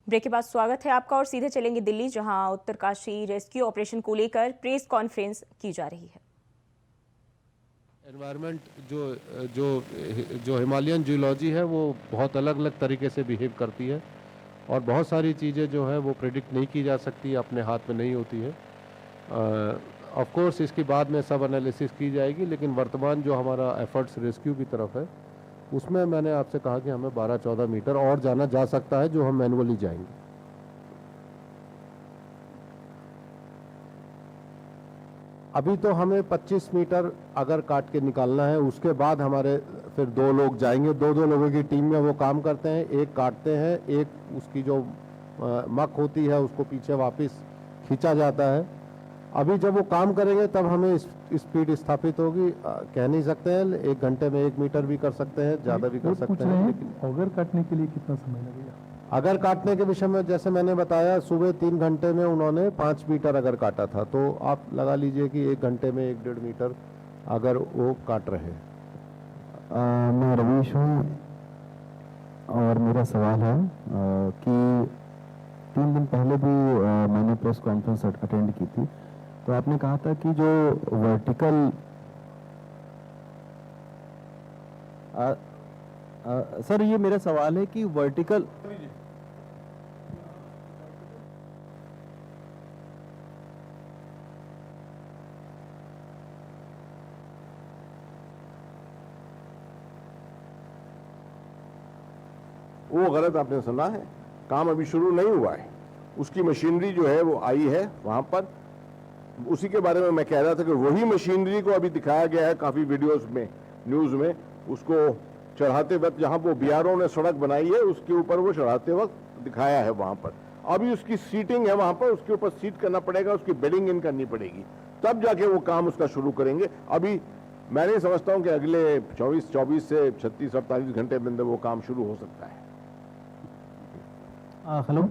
Break के बाद स्वागत है आपका और सीधे चलेंगे दिल्ली, जहां उत्तरकाशी रेस्क्यू ऑपरेशन को लेकर प्रेस कॉन्फ्रेंस की जा रही है। एनवायरनमेंट जो जो जो हिमालयन जियोलॉजी है वो बहुत अलग अलग तरीके से बिहेव करती है और बहुत सारी चीज़ें जो है वो प्रेडिक्ट नहीं की जा सकती, अपने हाथ में नहीं होती है। ऑफ कोर्स इसके बाद में सब एनालिसिस की जाएगी, लेकिन वर्तमान जो हमारा एफर्ट्स रेस्क्यू की तरफ है उसमें मैंने आपसे कहा कि हमें 12-14 मीटर और जाना जा सकता है, जो हम मैनुअली जाएंगे। अभी तो हमें 25 मीटर अगर काट के निकालना है, उसके बाद हमारे फिर 2 लोग जाएंगे, 2 लोगों की टीम में वो काम करते हैं, एक काटते हैं, एक उसकी जो मक होती है उसको पीछे वापस खींचा जाता है। अभी जब वो काम करेंगे तब हमें स्पीड स्थापित होगी, कह नहीं सकते हैं। 1 घंटे में 1 मीटर भी कर सकते हैं, ज़्यादा भी कर सकते हैं। लेकिन अगर काटने के लिए कितना समय लगेगा? अगर काटने के विषय में जैसे मैंने बताया, सुबह 3 घंटे में उन्होंने 5 मीटर अगर काटा था, तो आप लगा लीजिए कि 1 घंटे में 1-1.5 मीटर अगर वो काट रहे हैं। मैं रवीश हूँ और मेरा सवाल है कि 3 दिन पहले भी मैंने प्रेस कॉन्फ्रेंस अटेंड की थी, तो आपने कहा था कि जो वर्टिकल सर ये मेरा सवाल है कि वर्टिकल वो गलत आपने सुना है। काम अभी शुरू नहीं हुआ है, उसकी मशीनरी जो है वो आई है वहां पर। उसी के बारे में मैं कह रहा था कि वही मशीनरी को अभी दिखाया गया है काफी वीडियोस में, न्यूज में। उसको चढ़ाते वक्त जहां वो बीआरओ ने सड़क बनाई है उसके ऊपर वो चढ़ाते वक्त दिखाया है वहां पर। अभी उसकी सीटिंग है वहां पर, उसके ऊपर सीट करना पड़ेगा, उसकी बेडिंग इन करनी पड़ेगी, तब जाके वो काम उसका शुरू करेंगे। अभी मैं नहीं समझता हूं कि अगले 24 से 36-48 घंटे में अंदर वो काम शुरू हो सकता है। हेलो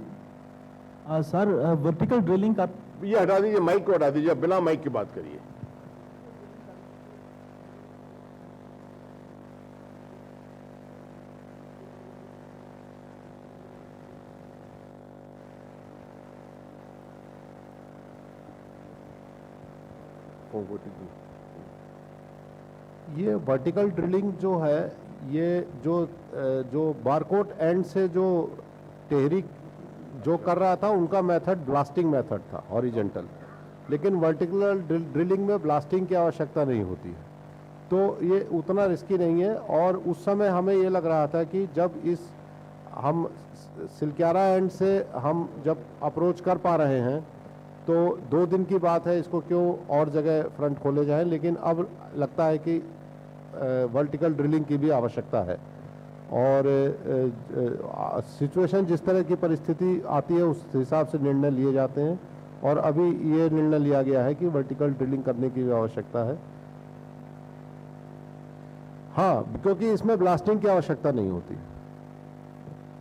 सर, वर्टिकल ड्रिलिंग का ये हटा दीजिए, माइक को हटा दीजिए, बिना माइक की बात करिए। ये वर्टिकल ड्रिलिंग जो है, ये जो बारकोड एंड से जो टेहरी जो कर रहा था उनका मेथड ब्लास्टिंग मेथड था, हॉरिजॉन्टल। लेकिन वर्टिकल ड्रिलिंग में ब्लास्टिंग की आवश्यकता नहीं होती है, तो ये उतना रिस्की नहीं है। और उस समय हमें ये लग रहा था कि जब हम सिलक्यारा एंड से हम जब अप्रोच कर पा रहे हैं तो 2 दिन की बात है, इसको क्यों और जगह फ्रंट खोले जाएं। लेकिन अब लगता है कि वर्टिकल ड्रिलिंग की भी आवश्यकता है, और सिचुएशन जिस तरह की परिस्थिति आती है उस हिसाब से निर्णय लिए जाते हैं। और अभी ये निर्णय लिया गया है कि वर्टिकल ड्रिलिंग करने की भी आवश्यकता है। हाँ, क्योंकि इसमें ब्लास्टिंग की आवश्यकता नहीं होती।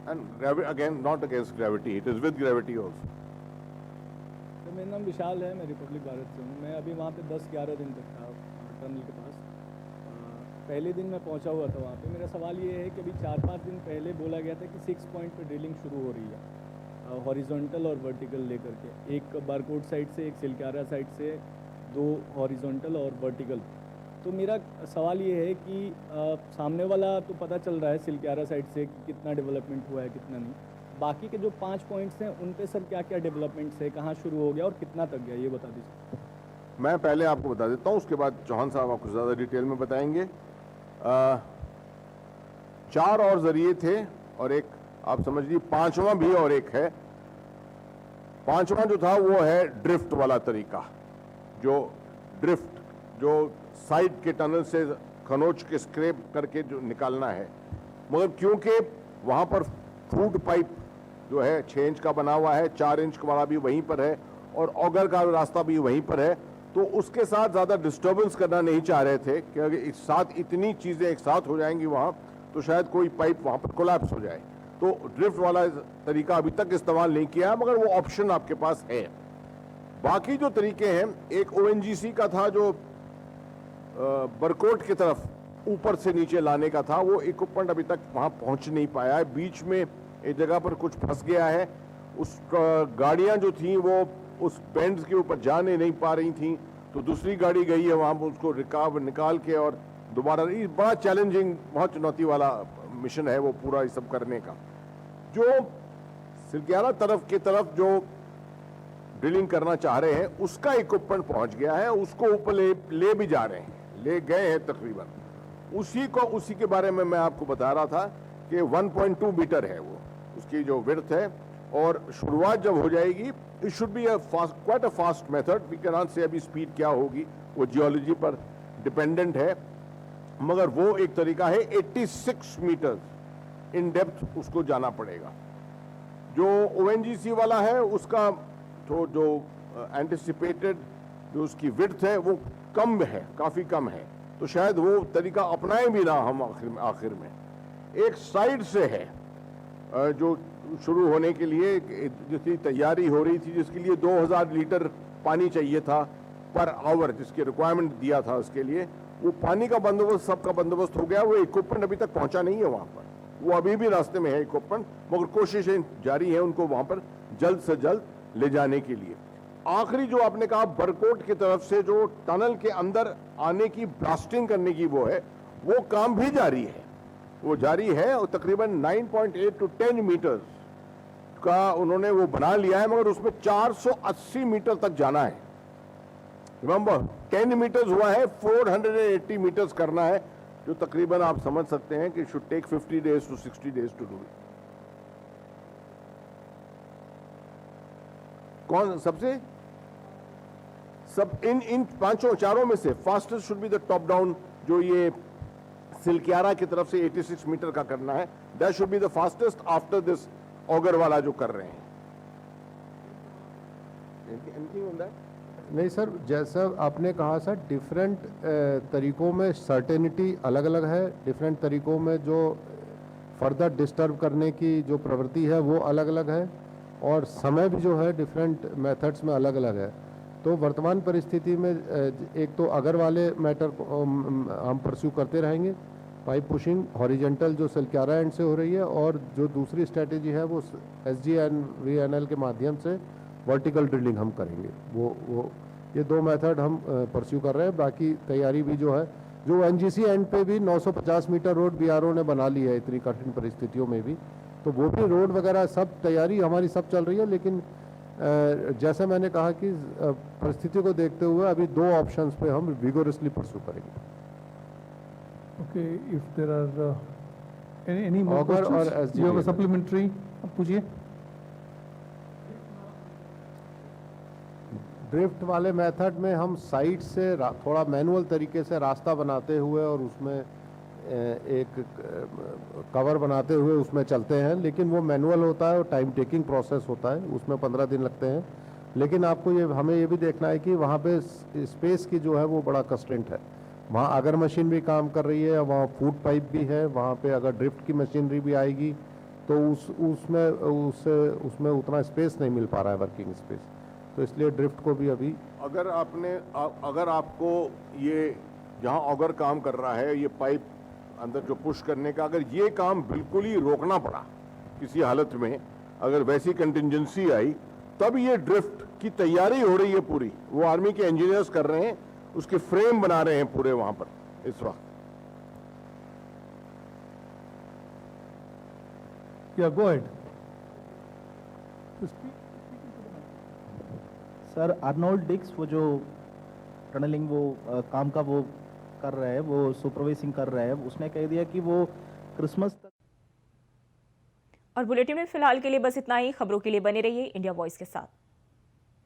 And again, not against gravity, it is with gravity also. तो मेरा नाम विशाल है, मैं रिपब्लिक भारत से हूँ। मैं अभी वहाँ पे 10-11 दिन तक था टनल के पास। पहले दिन मैं पहुँचा हुआ था वहाँ पे। मेरा सवाल ये है कि अभी 4-5 दिन पहले बोला गया था कि 6 पॉइंट पे ड्रिलिंग शुरू हो रही है, हॉरिजॉन्टल और वर्टिकल लेकर के। एक बारकोड साइड से, एक सिलक्यारा साइड से, 2 हॉरिजॉन्टल और वर्टिकल। तो मेरा सवाल ये है कि सामने वाला तो पता चल रहा है सिलक्यारा साइड से कि कितना डेवलपमेंट हुआ है, कितना नहीं। बाकी के जो 5 पॉइंट्स हैं उन पे सर क्या क्या डेवलपमेंट्स है, कहाँ शुरू हो गया और कितना तक गया, ये बता दीजिए। मैं पहले आपको बता देता हूँ, उसके बाद चौहान साहब आपको ज़्यादा डिटेल में बताएंगे। 4 और जरिए थे और एक आप समझ लीजिए 5वां भी और एक है। 5वां जो था वो है ड्रिफ्ट वाला तरीका, जो साइड के टनल से खनोच के स्क्रैप करके जो निकालना है। मगर क्योंकि वहां पर फूड पाइप जो है 6 इंच का बना हुआ है, 4 इंच वाला भी वहीं पर है और ऑगर का रास्ता भी वहीं पर है, तो उसके साथ ज़्यादा डिस्टर्बेंस करना नहीं चाह रहे थे कि अगर एक साथ इतनी चीज़ें एक साथ हो जाएंगी वहाँ, तो शायद कोई पाइप वहाँ पर कोलैप्स हो जाए। तो ड्रिफ्ट वाला तरीका अभी तक इस्तेमाल नहीं किया है, मगर वो ऑप्शन आपके पास है। बाकी जो तरीके हैं, एक ONGC का था जो बरकोट की तरफ ऊपर से नीचे लाने का था, वो इक्विपमेंट अभी तक वहाँ पहुँच नहीं पाया है। बीच में एक जगह पर कुछ फंस गया है, उस गाड़ियां जो थी वो उस बेंड्स के ऊपर जाने नहीं पा रही थी, तो दूसरी गाड़ी गई है वहां पर उसको रिकाव निकाल के और दोबारा, ये बड़ा चैलेंजिंग, बहुत चुनौती वाला मिशन है वो पूरा ये सब करने का। जो सिलक्यारा तरफ की तरफ जो ड्रिलिंग करना चाह रहे हैं उसका इक्विपमेंट पहुंच गया है, उसको ऊपर ले भी जा रहे हैं, ले गए हैं तकरीबन। उसी के बारे में मैं आपको बता रहा था कि 1.2 मीटर है वो उसकी जो विड्थ है, और शुरुआत जब हो जाएगी it should be quite a fast method. We can not say अभी स्पीड क्या होगी, वो जियोलॉजी पर डिपेंडेंट है, मगर वो एक तरीका है। 86 मीटर इन डेप्थ उसको जाना पड़ेगा। जो ONGC वाला है उसका तो जो एंटिसिपेटेड जो उसकी विड्थ है वो कम है, काफी कम है, तो शायद वो तरीका अपनाएं भी ना हम आखिर में। एक साइड से है जो शुरू होने के लिए जिसकी तैयारी हो रही थी, जिसके लिए 2000 लीटर पानी चाहिए था पर आवर, जिसकी रिक्वायरमेंट दिया था उसके लिए, वो पानी का बंदोबस्त, सबका बंदोबस्त हो गया। वो इक्विपमेंट अभी तक पहुंचा नहीं है वहां पर, वो अभी भी रास्ते में है इक्विपमेंट, मगर कोशिशें जारी है उनको वहां पर जल्द से जल्द ले जाने के लिए। आखिरी जो आपने कहा बरकोट की तरफ से जो टनल के अंदर आने की ब्लास्टिंग करने की वो है, वो काम भी जारी है, वो जारी है, और तकरीबन 9.8 to 10 मीटर का उन्होंने वो बना लिया है, मगर उसमें 480 मीटर तक जाना है। रिमेंबर 10 मीटर्स हुआ है, 480 मीटर्स करना है, जो तकरीबन आप समझ सकते हैं कि should take 50 days to 60 days to do it. कौन सबसे सब इन पांचों चारों में से fastest should be the top down, जो ये सिलक्यारा की तरफ से 86 मीटर का करना है, that should be the fastest after this auger वाला जो कर रहे हैं। Anything on that? नहीं सर, जैसा आपने कहा सर, डिफरेंट तरीकों में सर्टेनिटी अलग अलग है, डिफरेंट तरीकों में जो फर्दर डिस्टर्ब करने की जो प्रवृत्ति है वो अलग अलग है, और समय भी जो है डिफरेंट मेथड्स में अलग अलग है। तो वर्तमान परिस्थिति में एक तो अगर वाले मैटर को हम परस्यू करते रहेंगे, पाइप पुशिंग हॉरिजेंटल जो सिलक्यारा एंड से हो रही है, और जो दूसरी स्ट्रेटेजी है वो SGVNL के माध्यम से वर्टिकल ड्रिलिंग हम करेंगे। वो ये दो मेथड हम परस्यू कर रहे हैं। बाकी तैयारी भी जो है, जो NGC एंड पे भी 950 मीटर रोड BRO ने बना ली है इतनी कठिन परिस्थितियों में भी, तो वो भी रोड वगैरह सब तैयारी हमारी सब चल रही है। लेकिन जैसे मैंने कहा कि परिस्थिति को देखते हुए अभी दो ऑप्शंस पे हम विगोरसली परस्यू करेंगे। Okay, if there are any more Auger or questions, you have a SGVNL? supplementary, आप पूछिए। ड्रिफ्ट वाले मेथड में हम साइड से थोड़ा मैनुअल तरीके से रास्ता बनाते हुए और उसमें एक कवर बनाते हुए उसमें चलते हैं, लेकिन वो मैनुअल होता है और टाइम टेकिंग प्रोसेस होता है, उसमें 15 दिन लगते हैं। लेकिन आपको हमें ये भी देखना है कि वहाँ पे स्पेस की जो है वो बड़ा कंस्ट्रेंट है। वहाँ अगर मशीन भी काम कर रही है, वहाँ फूड पाइप भी है, वहाँ पे अगर ड्रिफ्ट की मशीनरी भी आएगी तो उसमें उतना स्पेस नहीं मिल पा रहा है, वर्किंग स्पेस, तो इसलिए ड्रिफ्ट को भी अभी अगर आपको ये जहां ऑगर काम कर रहा है, ये पाइप अंदर जो पुश करने का, अगर ये काम बिल्कुल ही रोकना पड़ा किसी हालत में, अगर वैसी कंटिजेंसी आई, तब ये ड्रिफ्ट की तैयारी हो रही है पूरी, वो आर्मी के इंजीनियर्स कर रहे हैं, उसके फ्रेम बना रहे हैं पूरे वहां पर इस वक्त। Yeah, go ahead. Sir Arnold डिक्स वो जो टनलिंग वो काम का वो कर रहा है, वो सुपरवाइजिंग कर रहा है, उसने कह दिया कि वो क्रिसमस तक। और बुलेटिन में फिलहाल के लिए बस इतना ही। खबरों के लिए बने रहिए इंडिया वॉइस के साथ।